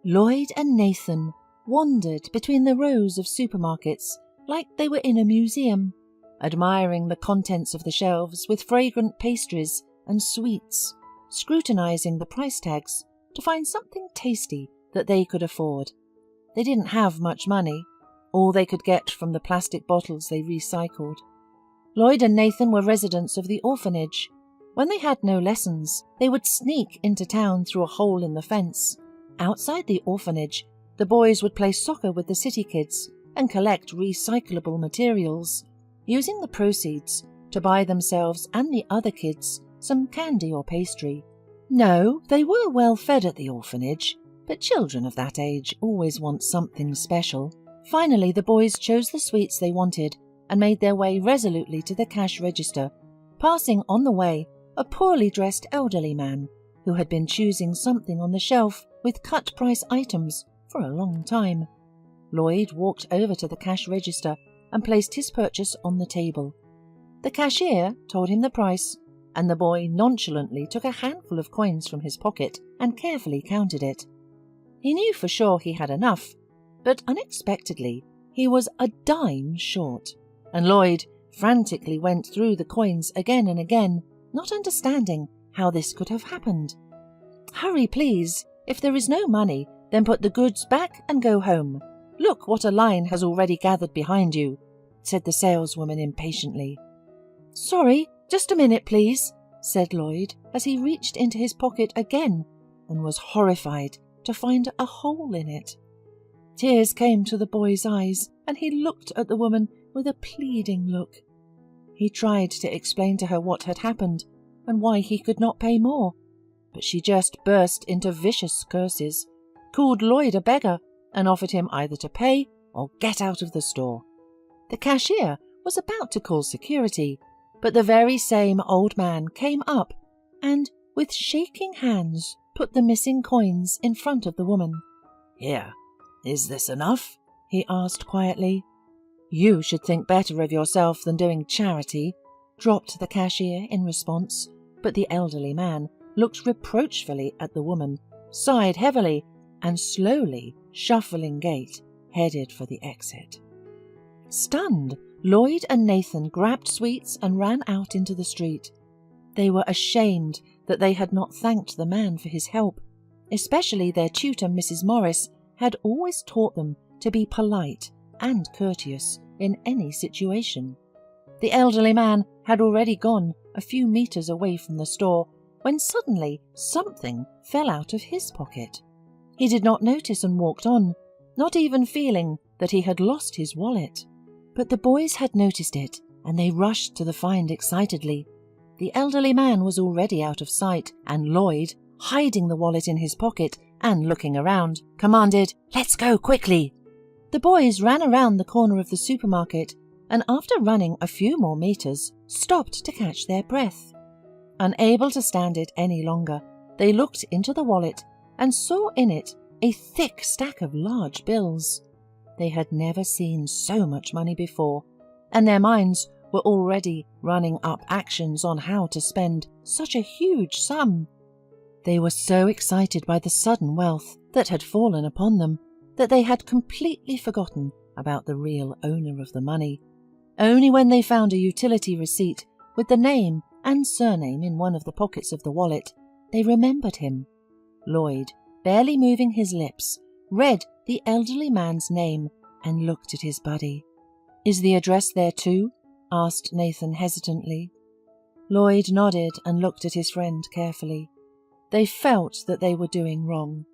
Lloyd and Nathan wandered between the rows of supermarkets like they were in a museum, admiring the contents of the shelves with fragrant pastries and sweets, scrutinizing the price tags to find something tasty that they could afford. They didn't have much money, all they could get from the plastic bottles they recycled. Lloyd and Nathan were residents of the orphanage. When they had no lessons, they would sneak into town through a hole in the fence. Outside the orphanage, the boys would play soccer with the city kids and collect recyclable materials, using the proceeds to buy themselves and the other kids some candy or pastry. No, they were well fed at the orphanage, but children of that age always want something special. Finally, the boys chose the sweets they wanted and made their way resolutely to the cash register, passing on the way a poorly dressed elderly man who had been choosing something on the shelf with cut-price items for a long time. Lloyd walked over to the cash register and placed his purchase on the table. The cashier told him the price, and the boy nonchalantly took a handful of coins from his pocket and carefully counted it. He knew for sure he had enough, but unexpectedly he was a dime short, and Lloyd frantically went through the coins again and again, not understanding how this could have happened. "Hurry, please. If there is no money, then put the goods back and go home. Look what a line has already gathered behind you," said the saleswoman impatiently. "Sorry, just a minute, please," said Lloyd as he reached into his pocket again and was horrified to find a hole in it. Tears came to the boy's eyes and he looked at the woman with a pleading look. He tried to explain to her what had happened and why he could not pay more, but she just burst into vicious curses, called Lloyd a beggar, and offered him either to pay or get out of the store. The cashier was about to call security, but the very same old man came up and, with shaking hands, put the missing coins in front of the woman. "Here, is this enough?" he asked quietly. "You should think better of yourself than doing charity," dropped the cashier in response, but the elderly man looked reproachfully at the woman, sighed heavily, and slowly, shuffling gait, headed for the exit. Stunned, Lloyd and Nathan grabbed sweets and ran out into the street. They were ashamed that they had not thanked the man for his help, especially their tutor, Mrs. Morris, had always taught them to be polite and courteous in any situation. The elderly man had already gone a few meters away from the store when suddenly something fell out of his pocket. He did not notice and walked on, not even feeling that he had lost his wallet. But the boys had noticed it, and they rushed to the find excitedly. The elderly man was already out of sight, and Lloyd, hiding the wallet in his pocket and looking around, commanded, "Let's go quickly!" The boys ran around the corner of the supermarket, and after running a few more meters, stopped to catch their breath. Unable to stand it any longer, they looked into the wallet and saw in it a thick stack of large bills. They had never seen so much money before, and their minds were already running up actions on how to spend such a huge sum. They were so excited by the sudden wealth that had fallen upon them that they had completely forgotten about the real owner of the money. Only when they found a utility receipt with the name and surname in one of the pockets of the wallet, they remembered him. Lloyd, barely moving his lips, read the elderly man's name and looked at his buddy. "Is the address there too?" asked Nathan hesitantly. Lloyd nodded and looked at his friend carefully. They felt that they were doing wrong,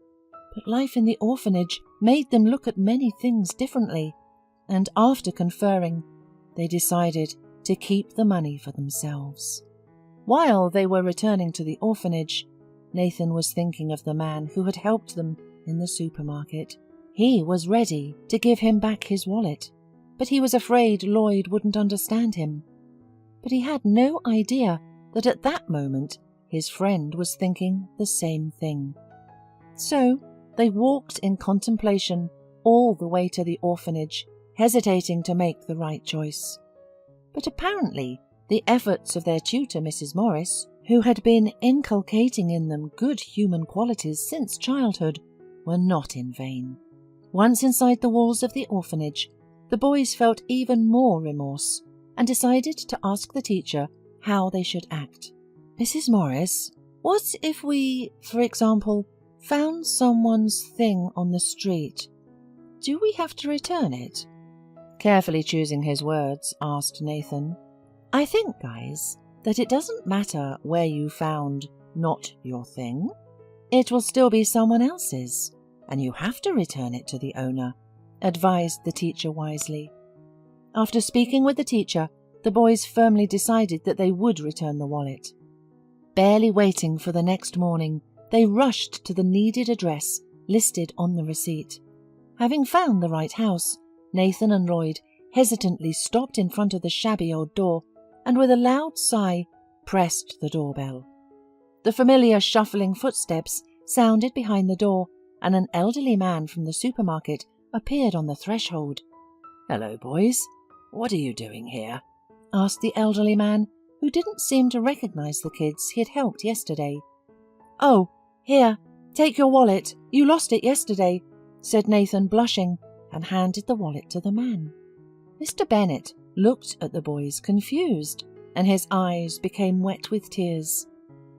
but life in the orphanage made them look at many things differently, and after conferring, they decided to keep the money for themselves. While they were returning to the orphanage, Nathan was thinking of the man who had helped them in the supermarket. He was ready to give him back his wallet, but he was afraid Lloyd wouldn't understand him. But he had no idea that at that moment his friend was thinking the same thing. So they walked in contemplation all the way to the orphanage, hesitating to make the right choice. But apparently the efforts of their tutor, Mrs. Morris, who had been inculcating in them good human qualities since childhood, were not in vain. Once inside the walls of the orphanage, the boys felt even more remorse and decided to ask the teacher how they should act. "Mrs. Morris, what if we, for example, found someone's thing on the street? Do we have to return it?" Carefully choosing his words, asked Nathan. "I think, guys, that it doesn't matter where you found not your thing. It will still be someone else's, and you have to return it to the owner," advised the teacher wisely. After speaking with the teacher, the boys firmly decided that they would return the wallet. Barely waiting for the next morning, they rushed to the needed address listed on the receipt. Having found the right house, Nathan and Lloyd hesitantly stopped in front of the shabby old door and with a loud sigh pressed the doorbell. The familiar shuffling footsteps sounded behind the door, and an elderly man from the supermarket appeared on the threshold. "Hello, boys. What are you doing here?" asked the elderly man, who didn't seem to recognize the kids he had helped yesterday. "Oh, here, take your wallet. You lost it yesterday," said Nathan, blushing, and handed the wallet to the man. Mr. Bennet looked at the boys confused, and his eyes became wet with tears.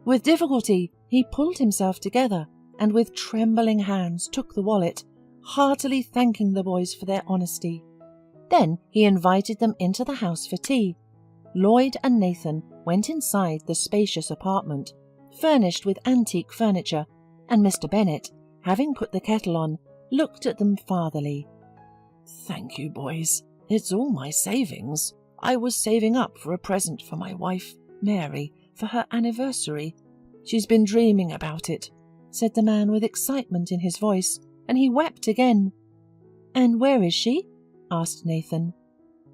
With difficulty, he pulled himself together and with trembling hands took the wallet, heartily thanking the boys for their honesty. Then he invited them into the house for tea. Lloyd and Nathan went inside the spacious apartment, furnished with antique furniture, and Mr. Bennet, having put the kettle on, looked at them fatherly. "Thank you, boys. It's all my savings. I was saving up for a present for my wife, Mary, for her anniversary. She's been dreaming about it," said the man with excitement in his voice, and he wept again. "And where is she?" asked Nathan.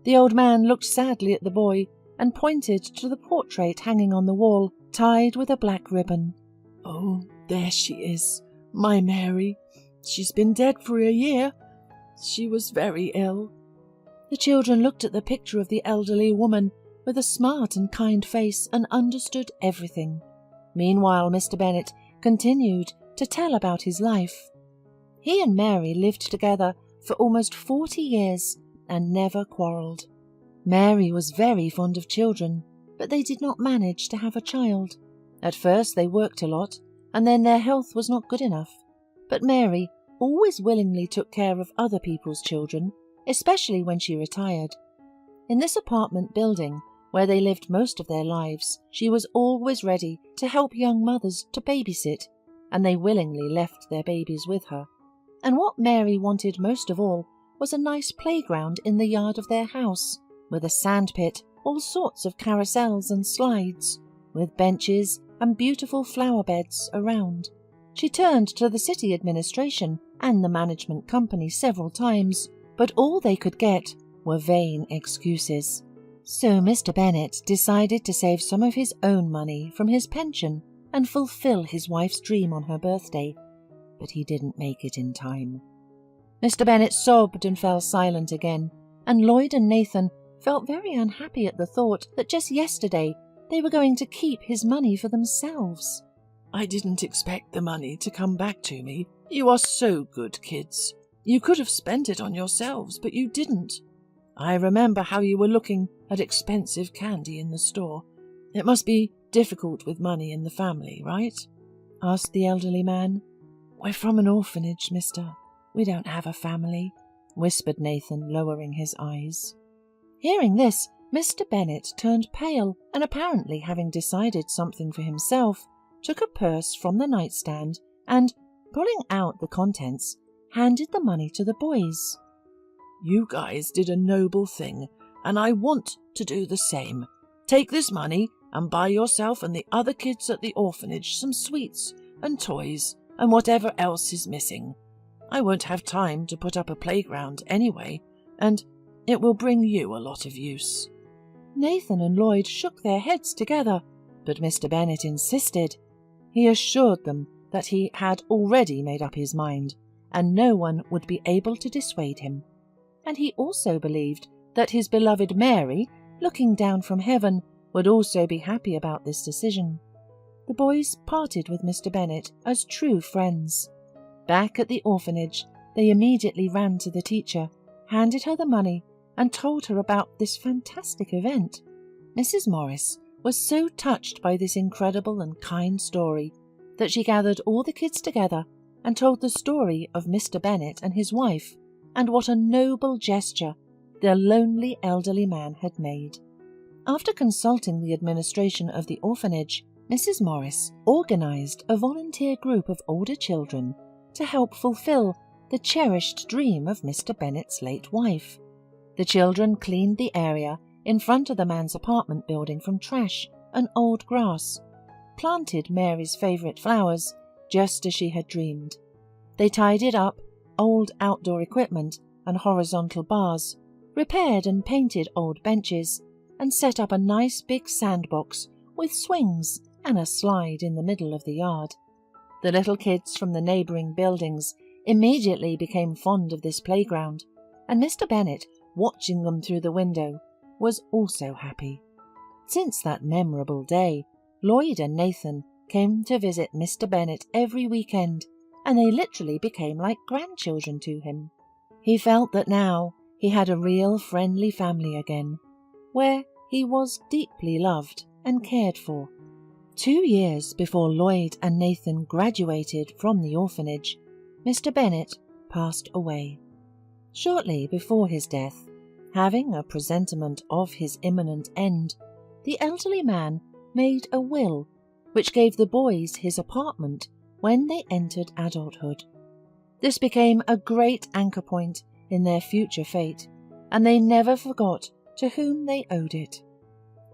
The old man looked sadly at the boy and pointed to the portrait hanging on the wall, tied with a black ribbon. "Oh, there she is, my Mary. She's been dead for a year. She was very ill." The children looked at the picture of the elderly woman with a smart and kind face and understood everything. Meanwhile, Mr. Bennet continued to tell about his life. He and Mary lived together for almost 40 years and never quarrelled. Mary was very fond of children, but they did not manage to have a child. At first they worked a lot, and then their health was not good enough. But Mary always willingly took care of other people's children, especially when she retired. In this apartment building, where they lived most of their lives, she was always ready to help young mothers to babysit, and they willingly left their babies with her. And what Mary wanted most of all was a nice playground in the yard of their house, with a sandpit, all sorts of carousels and slides, with benches and beautiful flower beds around. She turned to the city administration and the management company several times, but all they could get were vain excuses. So Mr. Bennet decided to save some of his own money from his pension and fulfill his wife's dream on her birthday, but he didn't make it in time. Mr. Bennet sobbed and fell silent again, and Lloyd and Nathan felt very unhappy at the thought that just yesterday they were going to keep his money for themselves. "I didn't expect the money to come back to me. You are so good, kids. You could have spent it on yourselves, but you didn't. I remember how you were looking at expensive candy in the store. It must be difficult with money in the family, right?" asked the elderly man. "We're from an orphanage, mister. We don't have a family," whispered Nathan, lowering his eyes. Hearing this, Mr. Bennet turned pale, and apparently having decided something for himself, took a purse from the nightstand and, pulling out the contents, handed the money to the boys. "You guys did a noble thing, and I want to do the same. Take this money and buy yourself and the other kids at the orphanage some sweets and toys and whatever else is missing. I won't have time to put up a playground anyway, and it will bring you a lot of use." Nathan and Lloyd shook their heads together, but Mr. Bennet insisted. He assured them that he had already made up his mind, and no one would be able to dissuade him. And he also believed that his beloved Mary, looking down from heaven, would also be happy about this decision. The boys parted with Mr. Bennet as true friends. Back at the orphanage, they immediately ran to the teacher, handed her the money, and told her about this fantastic event. Mrs. Morris was so touched by this incredible and kind story that she gathered all the kids together and told the story of Mr. Bennet and his wife, and what a noble gesture the lonely elderly man had made. After consulting the administration of the orphanage, Mrs. Morris organised a volunteer group of older children to help fulfil the cherished dream of Mr. Bennet's late wife. The children cleaned the area in front of the man's apartment building from trash and old grass, planted Mary's favourite flowers just as she had dreamed. They tidied up old outdoor equipment and horizontal bars, repaired and painted old benches, and set up a nice big sandbox with swings and a slide in the middle of the yard. The little kids from the neighbouring buildings immediately became fond of this playground, and Mr. Bennet, watching them through the window, was also happy. Since that memorable day, Lloyd and Nathan came to visit Mr. Bennet every weekend, and they literally became like grandchildren to him. He felt that now he had a real friendly family again, where he was deeply loved and cared for. 2 years before Lloyd and Nathan graduated from the orphanage, Mr. Bennet passed away. Shortly before his death, having a presentiment of his imminent end, the elderly man made a will which gave the boys his apartment when they entered adulthood. This became a great anchor point in their future fate, and they never forgot to whom they owed it.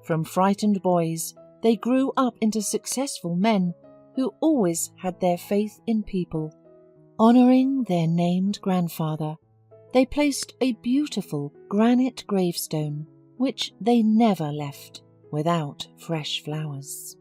From frightened boys, they grew up into successful men who always had their faith in people. Honouring their named grandfather, they placed a beautiful granite gravestone, which they never left without fresh flowers.